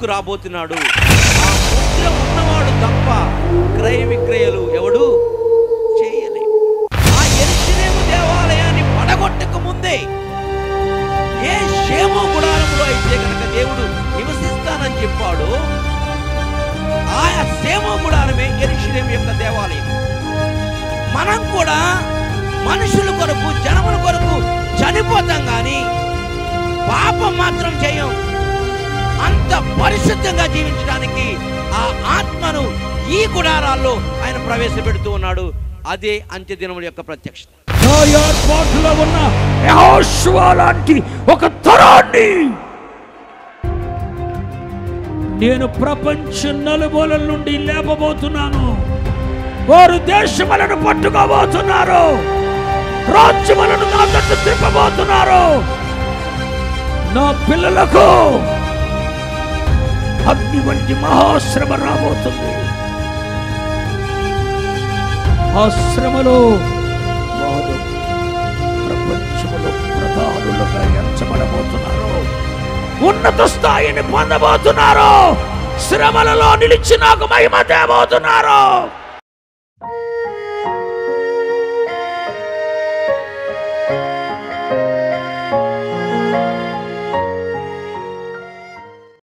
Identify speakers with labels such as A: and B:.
A: భూమికి రాబోతున్నాడు. ఆ ముద్ర ఉన్నవాడు తప్ప క్రయ విక్రయాలు ఎవడు చేయలేడు. ఆ యెరూషలేము దేవాలయాన్ని పడగొట్టక ముందే ఏ షేము గుడారంలో అయితే కనుక దేవుడు నివసిస్తానని చెప్పాడు, ఆ షేము గుడారమే యెరూషలేము యొక్క దేవాలయం. మనం కూడా మనుషుల కొరకు, జనముల కొరకు చనిపోతాం కానీ పాపం మాత్రం చేయం. అంత పరిశుద్ధంగా జీవించడానికి ఆ ఆత్మను ఈ గుడారాల్లో ఆయన ప్రవేశపెడుతూ ఉన్నాడు. అదే అంత్యదినముల యొక్క ప్రత్యక్షత.
B: ఏర్పాటులో ఉన్న యెహోషువ లాంటి ఒక తరాన్ని నేను ప్రపంచ నలుమూలల నుండి లేపబోతున్నాను. వారు దేశములను పట్టుకోబోతున్నారు, రాజ్యములను నా తట్టు తిప్పబోతున్నారు. నా పిల్లలకు అగ్ని వంటి మహాశ్రమ రాబోతుంది. ఆ శ్రమలో వారు ప్రపంచములో ప్రధానులుగా ఎంచబడబోతున్నారు, ఉన్నత స్థాయిని పొందబోతున్నారు, శ్రమలలో నిలిచి నాకు మహిమ తేబోతున్నారు.